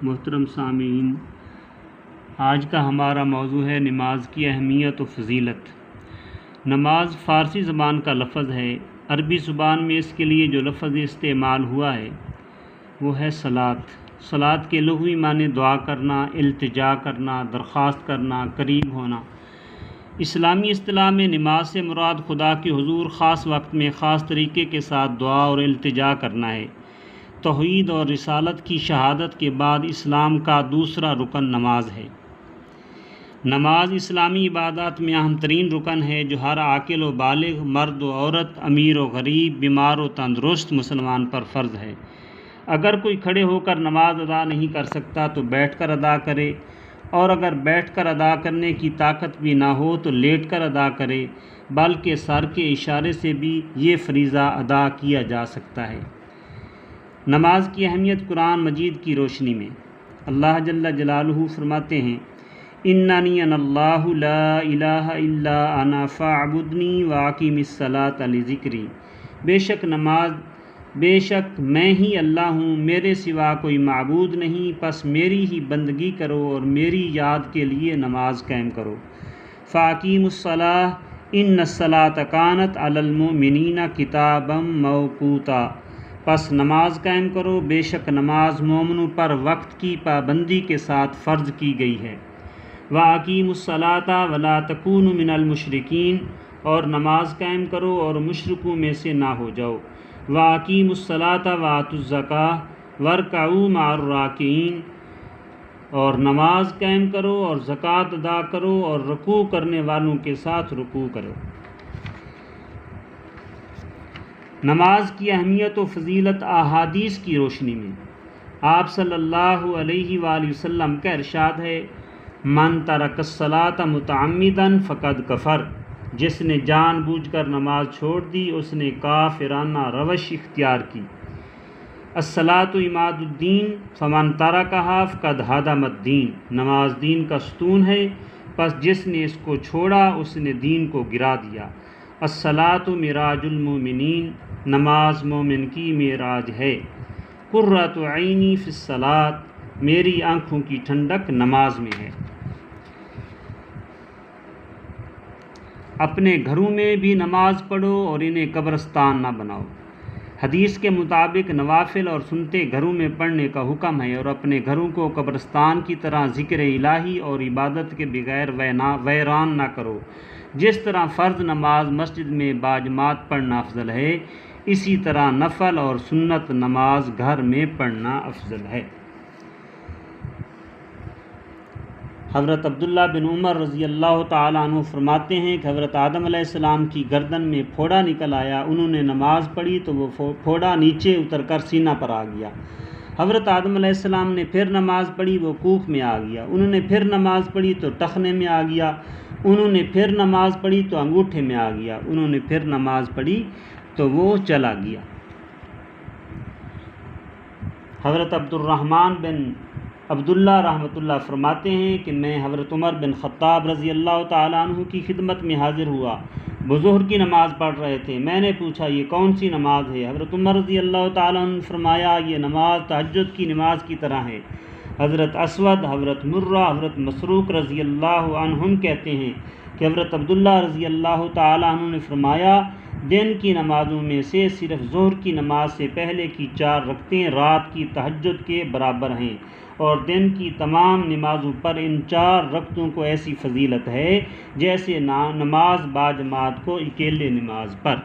محترم سامعین، آج کا ہمارا موضوع ہے نماز کی اہمیت و فضیلت۔ نماز فارسی زبان کا لفظ ہے۔ عربی زبان میں اس کے لیے جو لفظ استعمال ہوا ہے وہ ہے صلاۃ۔ صلاۃ کے لغوی معنی دعا کرنا، التجا کرنا، درخواست کرنا، قریب ہونا۔ اسلامی اصطلاح میں نماز سے مراد خدا کے حضور خاص وقت میں خاص طریقے کے ساتھ دعا اور التجا کرنا ہے۔ توحید اور رسالت کی شہادت کے بعد اسلام کا دوسرا رکن نماز ہے۔ نماز اسلامی عبادات میں اہم ترین رکن ہے جو ہر عاقل و بالغ مرد و عورت، امیر و غریب، بیمار و تندرست مسلمان پر فرض ہے۔ اگر کوئی کھڑے ہو کر نماز ادا نہیں کر سکتا تو بیٹھ کر ادا کرے، اور اگر بیٹھ کر ادا کرنے کی طاقت بھی نہ ہو تو لیٹ کر ادا کرے، بلکہ سر کے اشارے سے بھی یہ فریضہ ادا کیا جا سکتا ہے۔ نماز کی اہمیت قرآن مجید کی روشنی میں اللہ جل جلالہ فرماتے ہیں، اننی انا اللہ لا الہ الا انا فاعبدنی واقم الصلاۃ لذکری۔ بے شک میں ہی اللہ ہوں، میرے سوا کوئی معبود نہیں، پس میری ہی بندگی کرو اور میری یاد کے لیے نماز قائم کرو۔ فاقیموا الصلاۃ ان الصلاۃ کانت علی المؤمنین کتابا موقوتا۔ پس نماز قائم کرو، بے شک نماز مومنوں پر وقت کی پابندی کے ساتھ فرض کی گئی ہے۔ وَأَقِیمُوا الصَّلَاةَ وَلَا تَکُونُوا مِنَ الْمُشْرِکِینَ، اور نماز قائم کرو اور مشرکوں میں سے نہ ہو جاؤ۔ وَأَقِیمُوا الصَّلَاةَ وَآتُوا الزَّکَاةَ وَارْکَعُوا مَعَ الرَّاکِعِینَ، اور نماز قائم کرو اور زکوٰۃ ادا کرو اور رکوع کرنے والوں کے ساتھ رکوع کرو۔ نماز کی اہمیت و فضیلت احادیث کی روشنی میں آپ صلی اللہ علیہ وآلہ وسلم کا ارشاد ہے، من ترک الصلاۃ متعمدا فقد کفر۔ جس نے جان بوجھ کر نماز چھوڑ دی اس نے کافرانہ روش اختیار کی۔ الصلاۃ عماد الدین فمن ترکہا فقد ہدم الدین۔ نماز دین کا ستون ہے، پس جس نے اس کو چھوڑا اس نے دین کو گرا دیا۔ الصلاۃ معراج المومنین، نماز مومن کی معراج ہے۔ قرۃ عینی فی الصلاۃ، میری آنکھوں کی ٹھنڈک نماز میں ہے۔ اپنے گھروں میں بھی نماز پڑھو اور انہیں قبرستان نہ بناؤ۔ حدیث کے مطابق نوافل اور سنتے گھروں میں پڑھنے کا حکم ہے، اور اپنے گھروں کو قبرستان کی طرح ذکر الہی اور عبادت کے بغیر ویران نہ کرو۔ جس طرح فرض نماز مسجد میں باجماعت پڑھنا افضل ہے، اسی طرح نفل اور سنت نماز گھر میں پڑھنا افضل ہے۔ حضرت عبداللہ بن عمر رضی اللہ تعالیٰ عنہ فرماتے ہیں کہ حضرت آدم علیہ السلام کی گردن میں پھوڑا نکل آیا، انہوں نے نماز پڑھی تو وہ پھوڑا نیچے اتر کر سینہ پر آ گیا۔ حضرت آدم علیہ السلام نے پھر نماز پڑھی، وہ کوکھ میں آ گیا۔ انہوں نے پھر نماز پڑھی تو ٹخنے میں آ گیا۔ انہوں نے پھر نماز پڑھی تو انگوٹھے میں آ گیا۔ انہوں نے پھر نماز پڑھی تو وہ چلا گیا۔ حضرت عبدالرحمن بن عبداللہ رحمۃ اللہ فرماتے ہیں کہ میں حضرت عمر بن خطاب رضی اللہ تعالیٰ عنہ کی خدمت میں حاضر ہوا، وہ ظہر کی نماز پڑھ رہے تھے۔ میں نے پوچھا یہ کون سی نماز ہے؟ حضرت عمر رضی اللہ تعالیٰ عنہ نے فرمایا یہ نماز تہجد کی نماز کی طرح ہے۔ حضرت اسود، حضرت مرہ، حضرت مسروق رضی اللہ عنہم کہتے ہیں کہ حضرت عبداللہ رضی اللہ تعالیٰ عنہ نے فرمایا دن کی نمازوں میں سے صرف ظہر کی نماز سے پہلے کی 4 رکعتیں رات کی تہجد کے برابر ہیں، اور دن کی تمام نمازوں پر ان 4 رکعتوں کو ایسی فضیلت ہے جیسے نماز باجماعت کو اکیلے نماز پر۔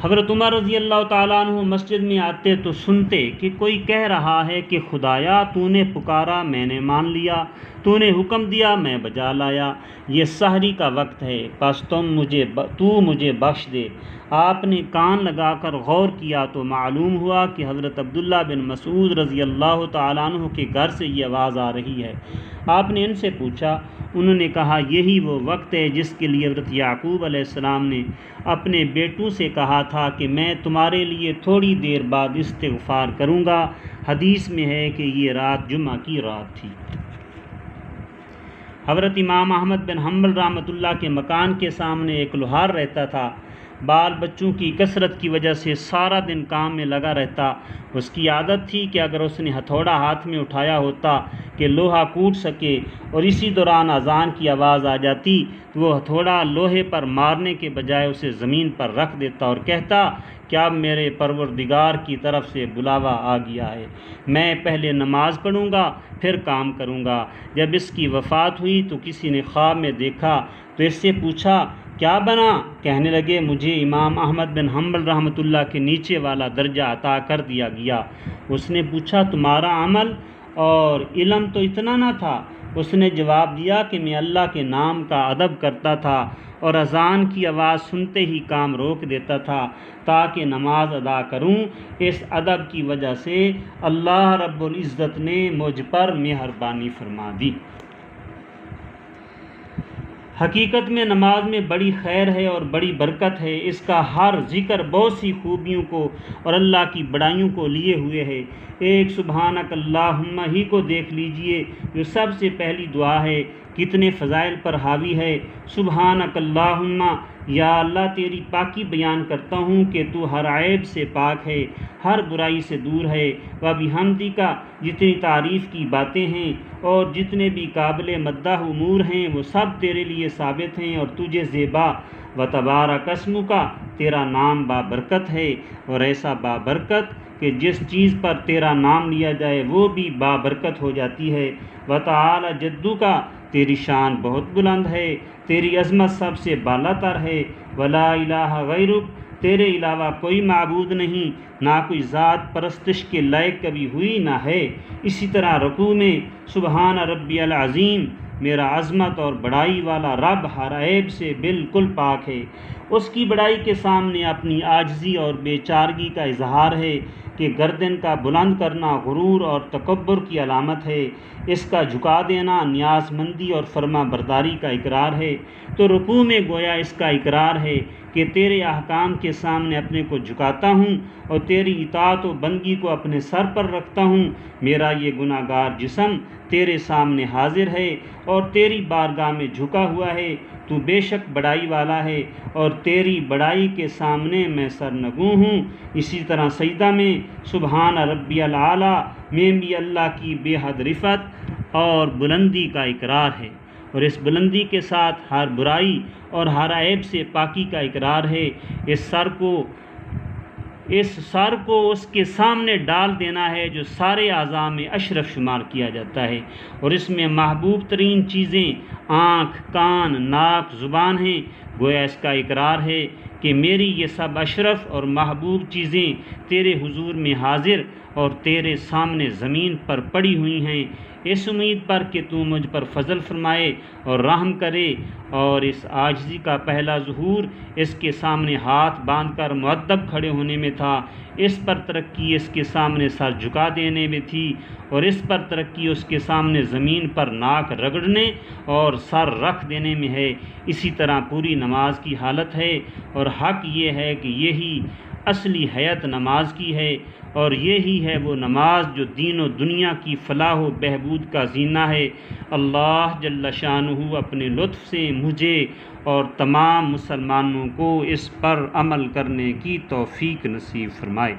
حضرت عمر رضی اللہ تعالیٰ عنہ مسجد میں آتے تو سنتے کہ کوئی کہہ رہا ہے کہ خدایا تو نے پکارا میں نے مان لیا، تو نے حکم دیا میں بجا لایا، یہ سحری کا وقت ہے، پس تو مجھے بخش دے۔ آپ نے کان لگا کر غور کیا تو معلوم ہوا کہ حضرت عبداللہ بن مسعود رضی اللہ تعالیٰ عنہ کے گھر سے یہ آواز آ رہی ہے۔ آپ نے ان سے پوچھا، انہوں نے کہا یہی وہ وقت ہے جس کے لیے حضرت یعقوب علیہ السلام نے اپنے بیٹوں سے کہا تھا کہ میں تمہارے لیے تھوڑی دیر بعد استغفار کروں گا۔ حدیث میں ہے کہ یہ رات جمعہ کی رات تھی۔ حضرت امام احمد بن حنبل رحمۃ اللہ کے مکان کے سامنے ایک لوہار رہتا تھا۔ بال بچوں کی کثرت کی وجہ سے سارا دن کام میں لگا رہتا۔ اس کی عادت تھی کہ اگر اس نے ہتھوڑا ہاتھ میں اٹھایا ہوتا کہ لوہا کوٹ سکے اور اسی دوران اذان کی آواز آ جاتی تو وہ ہتھوڑا لوہے پر مارنے کے بجائے اسے زمین پر رکھ دیتا اور کہتا کہ اب میرے پروردگار کی طرف سے بلاوا آ گیا ہے، میں پہلے نماز پڑھوں گا پھر کام کروں گا۔ جب اس کی وفات ہوئی تو کسی نے خواب میں دیکھا تو اس سے پوچھا کیا بنا؟ کہنے لگے مجھے امام احمد بن حنبل رحمۃ اللہ کے نیچے والا درجہ عطا کر دیا گیا۔ اس نے پوچھا تمہارا عمل اور علم تو اتنا نہ تھا؟ اس نے جواب دیا کہ میں اللہ کے نام کا ادب کرتا تھا اور اذان کی آواز سنتے ہی کام روک دیتا تھا تاکہ نماز ادا کروں۔ اس ادب کی وجہ سے اللہ رب العزت نے مجھ پر مہربانی فرما دی۔ حقیقت میں نماز میں بڑی خیر ہے اور بڑی برکت ہے۔ اس کا ہر ذکر بہت سی خوبیوں کو اور اللہ کی بڑائیوں کو لیے ہوئے ہے۔ ایک سبحانک اللہم ہی کو دیکھ لیجئے جو سب سے پہلی دعا ہے، کتنے فضائل پر حاوی ہے۔ سبحانک اللہم، یا اللہ تیری پاکی بیان کرتا ہوں کہ تو ہر عیب سے پاک ہے، ہر برائی سے دور ہے۔ وبحمدک، جتنی تعریف کی باتیں ہیں اور جتنے بھی قابل مدح امور ہیں وہ سب تیرے لیے ثابت ہیں اور تجھے زیبا۔ وتبارک اسمک، تیرا نام بابرکت ہے اور ایسا بابرکت کہ جس چیز پر تیرا نام لیا جائے وہ بھی بابرکت ہو جاتی ہے۔ وتعالی جدک، تیری شان بہت بلند ہے، تیری عظمت سب سے بالا تر ہے۔ ولا الہ غیرک، تیرے علاوہ کوئی معبود نہیں، نہ کوئی ذات پرستش کے لائق کبھی ہوئی نہ ہے۔ اسی طرح رکوع میں سبحان ربی العظیم، میرا عظمت اور بڑائی والا رب ہر عیب سے بالکل پاک ہے۔ اس کی بڑائی کے سامنے اپنی عاجزی اور بے چارگی کا اظہار ہے کہ گردن کا بلند کرنا غرور اور تکبر کی علامت ہے، اس کا جھکا دینا نیاز مندی اور فرما برداری کا اقرار ہے۔ تو رکوع میں گویا اس کا اقرار ہے کہ تیرے احکام کے سامنے اپنے کو جھکاتا ہوں اور تیری اطاعت و بندگی کو اپنے سر پر رکھتا ہوں۔ میرا یہ گناہ گار جسم تیرے سامنے حاضر ہے اور تیری بارگاہ میں جھکا ہوا ہے، تو بے شک بڑائی والا ہے اور تیری بڑائی کے سامنے میں سرنگوں ہوں۔ اسی طرح سجدہ میں سبحان ربی العالی میں بھی اللہ کی بے حد رفعت اور بلندی کا اقرار ہے اور اس بلندی کے ساتھ ہر برائی اور ہر عیب سے پاکی کا اقرار ہے۔ اس سر کو اس کے سامنے ڈال دینا ہے جو سارے اعضاء میں اشرف شمار کیا جاتا ہے اور اس میں محبوب ترین چیزیں آنکھ، کان، ناک، زبان ہیں۔ گویا اس کا اقرار ہے کہ میری یہ سب اشرف اور محبوب چیزیں تیرے حضور میں حاضر اور تیرے سامنے زمین پر پڑی ہوئی ہیں، اس امید پر کہ تو مجھ پر فضل فرمائے اور رحم کرے۔ اور اس عاجزی کا پہلا ظہور اس کے سامنے ہاتھ باندھ کر مؤدب کھڑے ہونے میں تھا، اس پر ترقی اس کے سامنے سر جھکا دینے میں تھی اور اس پر ترقی اس کے سامنے زمین پر ناک رگڑنے اور سر رکھ دینے میں ہے۔ اسی طرح پوری نماز کی حالت ہے اور حق یہ ہے کہ یہی اصلی حیت نماز کی ہے اور یہی ہے وہ نماز جو دین و دنیا کی فلاح و بہبود کا زینہ ہے۔ اللہ جل شانہ اپنے لطف سے مجھے اور تمام مسلمانوں کو اس پر عمل کرنے کی توفیق نصیب فرمائے۔